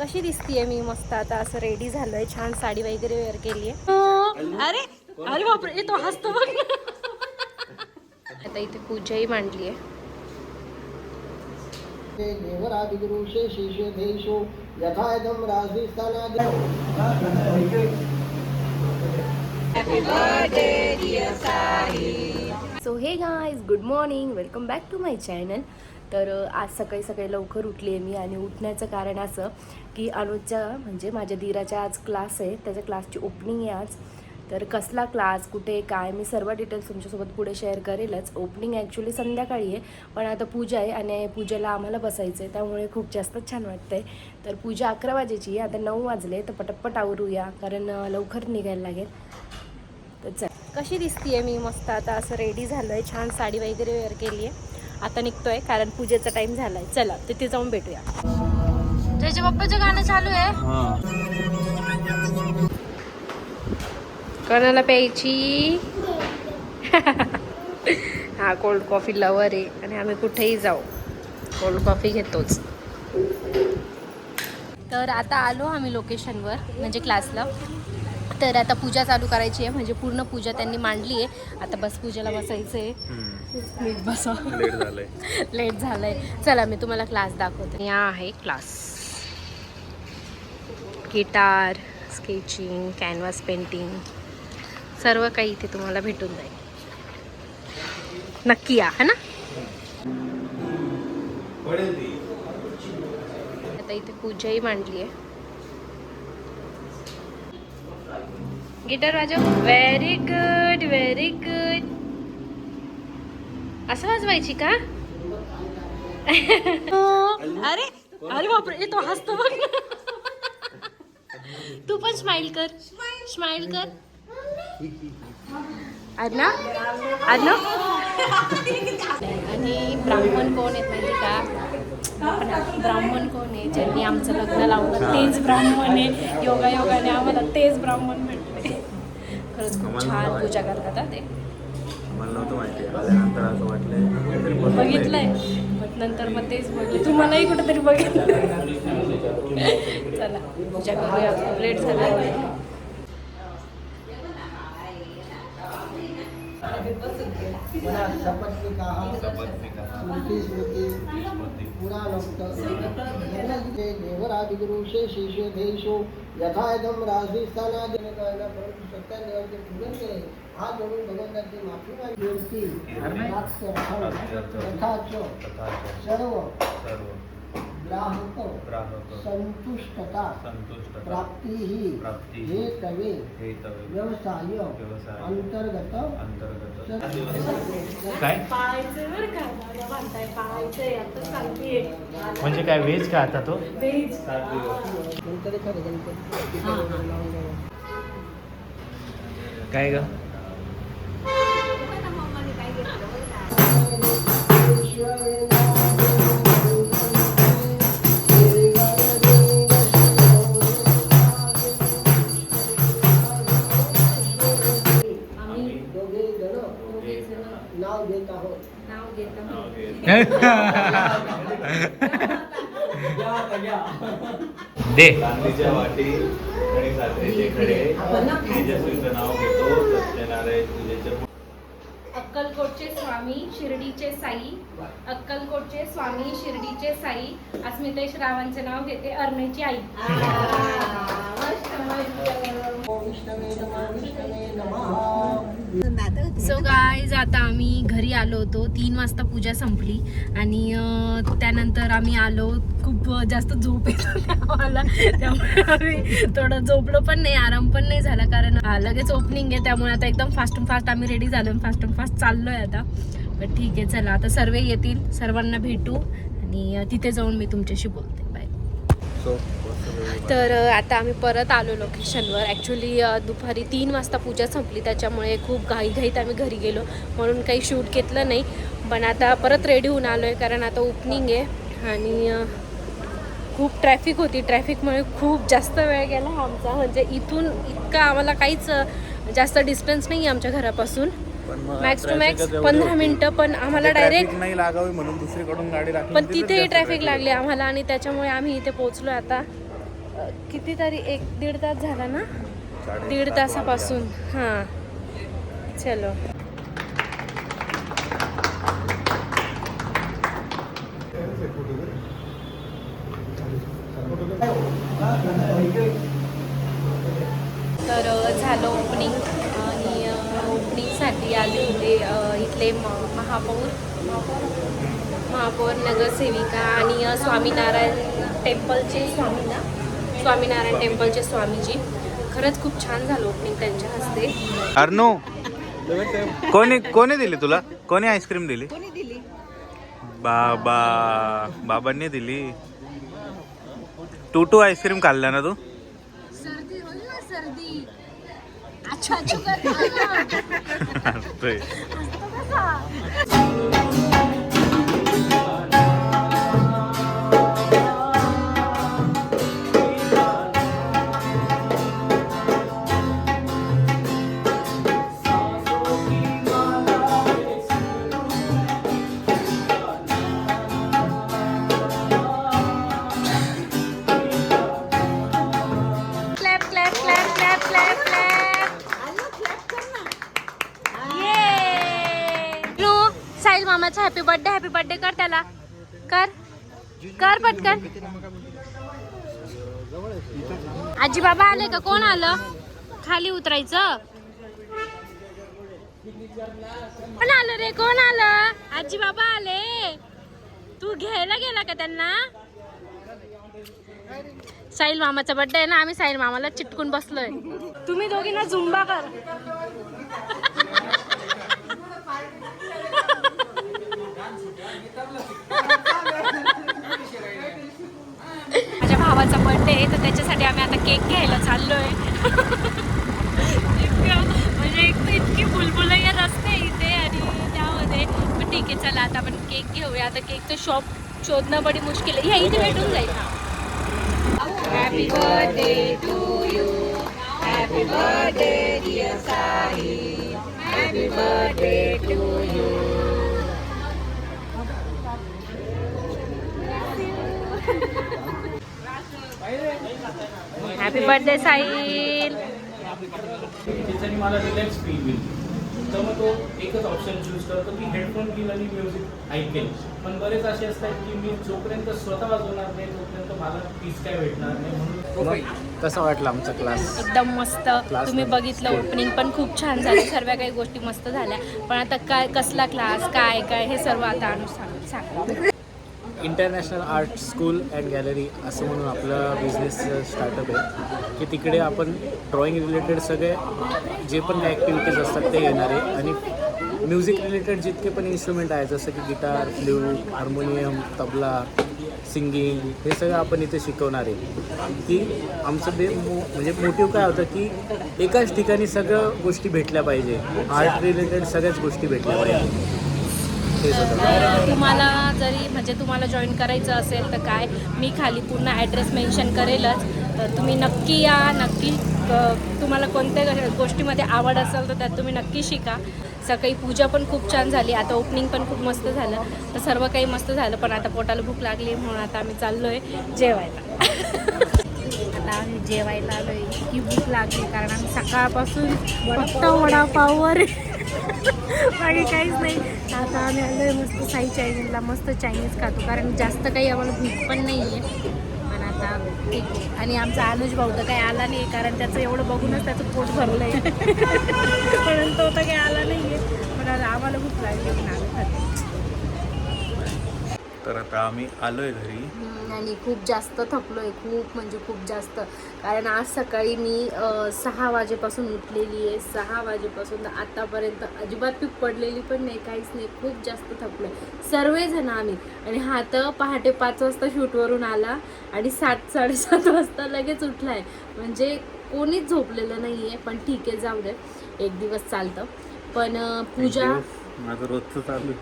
कशी दिसतीये मी मस्त आता असं रेडी झालोय, छान साडी वगैरे वेअर केली आहे. अरे अरे बापरे, तो हसतो बघ. आता इथे पूजाही मांडली आहे. So hey guys, good morning, welcome back to my channel. तर आज सकाळी सकाळी लवकर उठली आहे मी आणि उठण्याचं कारण असं की अनुजच्या म्हणजे माझ्या दीराच्या आज क्लास आहे, त्याच्या क्लासची ओपनिंग आहे आज. तर कसला क्लास, कुठे, काय, मी सर्व डिटेल्स तुमच्यासोबत पुढे शेअर करेलच. ओपनिंग ॲक्च्युली संध्याकाळी आहे, पण आता पूजा आहे आणि पूजेला आम्हाला बसायचं आहे, त्यामुळे खूप जास्त छान वाटतं आहे. तर पूजा 11 वाजेची आहे, आता 9 वाजले, तर पटपट आवरूया कारण लवकर निघायला लागेल. तर चल, कशी दिसतीये मी मस्त आता असं रेडी झालोय, छान साडी वगैरे वेअर केली आहे. आता निघतोय कारण पूजेचा टाइम झालाय. चला तिथे जाऊन भेटूया. त्याच्या बाप्पाचं गाणं चालू आहे. कोणाला प्यायची? हा कोल्ड कॉफी लवर आहे आणि आम्ही कुठेही जाऊ कोल्ड कॉफी घेतोच. तर आता आलो आम्ही लोकेशनवर म्हणजे क्लासला. तर आता पूजा चालू करायची आहे, म्हणजे पूर्ण पूजा त्यांनी मांडली आहे. आता बस पूजेला बसायचं आहे. नीट बसा, लेट झालंय. चला मी तुम्हाला क्लास दाखवते. या आहे class, guitar, sketching, canvas painting, सर्व काही इथे तुम्हाला भेटून जाईल. नक्की या, है ना. आता इथे पूजाही मांडली आहे. गिटार वाजव. Very good, very good. असं वाजवायची का? अरे अरे बापरे, तो हसतो बघ. तू पण स्माइल कर, स्माइल कर. अण्णा अण्णा. आणि ब्राह्मण कोण आहेत माहिती का? ब्राह्मण कोण आहे? ज्यांनी आमचं लग्न लावलं तेच ब्राह्मण आहे. योगायोगाने आम्हाला तेच ब्राह्मण भेटले. खरंच खूप छान पूजा करतात ते. मला नव्हतं माहिती, आल्यानंतर असं वाटलं बघितलंय, मग नंतर मग तेच बघितलं. तुम्हालाही कुठेतरी बघितलं. चला पूजा करूया, लेट झाला. यथायदम राजस्थाना हात जोडून भगवंताची माफी मागितली. सर्व ग्राहक संतुष्टता प्राप्ती ही हे तवे व्यवसाय अंतर्गत काय म्हणजे काय व्हेज का आता तो काय ग? नाव घेत आहोत. दे चांदीच्या वाटी आणि साखरेचे खडे तेजस्वीचं नाव घेतो. सत्यनारायण पूजेच्या अक्कलकोटचे स्वामी शिर्डीचे साई, अक्कलकोटचे स्वामी शिर्डीचे साई. अस्मितेश रावांचे नाव घेते, अरुणेची आई. सो गाईज, आता आम्ही घरी आलो होतो. 3 वाजता पूजा संपली आणि त्यानंतर आम्ही आलो. खूप जास्त झोप येत होती आम्हाला, त्यामुळे आम्ही थोडं झोपलो पण नाही, आराम पण नाही झाला कारण लगेच ओपनिंग आहे. त्यामुळे आता एकदम फास्ट आम्ही रेडी झालो, फास्ट चाललोय आता. पण ठीक आहे, चला आता सर्व येतील, सर्वांना भेटू आणि तिथे जाऊन मी तुमच्याशी बोलते. बाय. तर आता आम्ही परत आलो लोकेशनवर. ॲक्च्युली दुपारी 3 वाजता पूजा संपली, त्याच्यामुळे खूप घाईघाईत आम्ही घरी गेलो, म्हणून काही शूट घेतलं नाही. पण आता परत रेडी होऊन आलो आहे कारण आता ओपनिंग आहे आणि खूप ट्रॅफिक होती. ट्रॅफिकमुळे खूप जास्त वेळ गेला आमचा. म्हणजे इथून इतका आम्हाला काहीच जास्त डिस्टन्स नाही आहे आमच्या घरापासून, मॅक्स टू मॅक्स 15 मिनिटं. पण आम्हाला डायरेक्ट नाही लागावी म्हणून दुसरीकडून गाडी लागली, पण तिथेही ट्रॅफिक लागली आम्हाला आणि त्याच्यामुळे आम्ही इथे पोहोचलो आता. कितीतरी 1-1.5 तास झाला ना, 1.5 साडेसात तासापासून. हां चलो. तर झालं ओपनिंग आणि ओपनिंगसाठी आले होते इथले महापौर नगरसेविका आणि स्वामीनारायण टेम्पलचे स्वामीजी. खरंच खूप छान झालं ओपनिंग त्यांच्या हस्ते. अर्नू, कोणी दिली तुला? कोणी आईस्क्रीम दिली? बाबांनी दिली. टू आईस्क्रीम खाल्ला ना तू? सर्दी होईल ना, सर्दी. अच्छा साहिल मामाचा हॅपी बर्थडे कर त्याला. कर पटकन. आजी बाबा आले का? कोण आलं? खाली उतरायचं. कोण आलं रे? कोण आलं? आजी बाबा आले. तू घ्यायला गेला का त्यांना? साहिल मामाचा बर्थडे आहे ना, आम्ही साहिल मामाला चिटकून बसलोय. तुम्ही दोघींना झुंबा कर. माझ्या भावाचा बर्थडे आहे, तर त्याच्यासाठी आम्ही आता केक घ्यायला चाललोय. म्हणजे एक तर इतकी बुलबुलैया रस्ते इथे आणि त्यामध्ये. पण ठीक आहे, चला आता आपण केक घेऊया. आता केकचं शॉप शोधणं बडी मुश्किल आहे. ह्या इथे भेटून जाईल. Happy birthday to you, happy birthday dear Sai, happy birthday to you. Happy birthday Sahil. त्याच्याने मला रिलॅक्स फील होईल. तर मग तो एकच ऑप्शन चूज करतो की हेडफोन घेईल आणि म्युझिक ऐकेल. पण बरेच असे असतात की मी जोपर्यंत स्वतः वाजवणार नाही तोपर्यंत मला पीस काय भेटणार नाही. म्हणून कसा वाटला आमचा क्लास? एकदम मस्त. तुम्ही बघितलं ओपनिंग पण खूप छान झाली. सर्व काही गोष्टी मस्त झाल्या. पण आता काय, कसला क्लास, काय काय हे सर्व आता सांगा. International art school and gallery असं म्हणून आपलं बिझनेस स्टार्टअप आहे की तिकडे आपण ड्रॉइंग रिलेटेड सगळे जे पण काही ॲक्टिव्हिटीज असतात ते घेणार आहे. आणि म्युझिक रिलेटेड जितके पण इन्स्ट्रुमेंट आहे जसं की guitar, flute, harmonium, tabla, singing, हे सगळं आपण इथे शिकवणार आहे. की आमचं म्हणजे मोटिव्ह काय होतं की एकाच ठिकाणी सगळं गोष्टी भेटल्या पाहिजे. आर्ट रिलेटेड सगळ्याच गोष्टी भेटल्या पाहिजे. तर तुम्हाला जरी म्हणजे तुम्हाला जॉईन करायचं असेल तर काय, मी खाली पूर्ण ॲड्रेस मेन्शन करेलच. तर तुम्ही नक्की या. नक्की तुम्हाला कोणत्या गोष्टीमध्ये आवड असेल तर त्यात तुम्ही नक्की शिका. सकाळी पूजा पण खूप छान झाली. आता ओपनिंग पण खूप मस्त झालं. तर सर्व काही मस्त झालं. पण आता पोटाला भूक लागली म्हणून आता आम्ही चाललो आहे जेवायला. आता आम्ही जेवायला आलो आहे. इतकी भूक लागली कारण आम्ही सकाळपासून फक्त वडापाववर बाकी काहीच नाही. आता आम्ही आलो आहे मस्त साई चायनीजला. मस्त चायनीज खातो कारण जास्त काही आम्हाला भूक पण नाही आहे. पण आता ठीक आहे. आणि आमचा अनुज भाऊ तर काही आला नाही कारण त्याचं एवढं बघूनच त्याचं पोट भरलं आहे. पण तो तर काही आला नाही आहे. पण आम्हाला भूक लागली म्हणून आम्ही खातो. तर आता आम्ही आलोय घरी आणि खूप जास्त थकलो आहे. खूप म्हणजे खूप जास्त. कारण आज सकाळी मी 6 वाजेपासून उठलेली आहे. 6 वाजेपासून तर आतापर्यंत अजिबात पीक पडलेली पण नाही, काहीच नाही. खूप जास्त थकलो आहे सर्वजण आम्ही. आणि हा तर पहाटे 5 वाजता शूटवरून आला आणि 7-7:30 वाजता लगेच उठला आहे. म्हणजे कोणीच झोपलेलं नाही आहे. पण ठीक आहे, जाऊ दे, एक दिवस चालतं. पण पूजा माझं रोजचं चालू.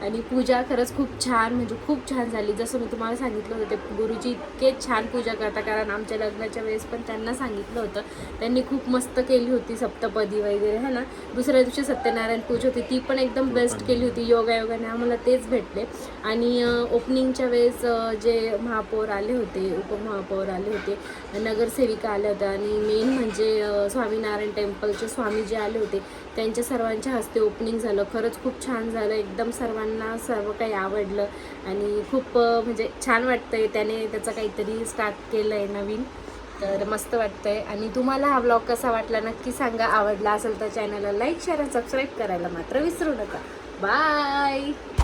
आणि पूजा खरंच खूप छान, म्हणजे खूप छान झाली. जसं मी तुम्हाला सांगितलं होतं, ते गुरुजी इतके छान पूजा करता, कारण आमच्या लग्नाच्या वेळेस पण त्यांना सांगितलं होतं. त्यांनी खूप मस्त केली होती सप्तपदी वगैरे है ना. दुसऱ्या दिवशी सत्यनारायण पूजा होती, ती पण एकदम बेस्ट केली होती. योगायोगाने आम्हाला तेच भेटले. आणि ओपनिंगच्या वेळेस जे महापौर आले होते, उपमहापौर आले होते, नगरसेविका आल्या होत्या, आणि मेन म्हणजे स्वामीनारायण टेम्पलचे स्वामी जे आले होते त्यांच्या सर्वांच्या हस्ते ओपनिंग झालं. खरंच खूप छान झालं, एकदम सर्वांना सर्व काही आवडलं आणि खूप म्हणजे छान वाटतंय. त्याने त्याचं काहीतरी स्टार्ट केलं आहे नवीन, तर मस्त वाटतंय. आणि तुम्हाला हा ब्लॉग कसा वाटला नक्की सांगा. आवडला असेल तर चॅनलला लाईक शेअर आणि सबस्क्राईब करायला मात्र विसरू नका. बाय.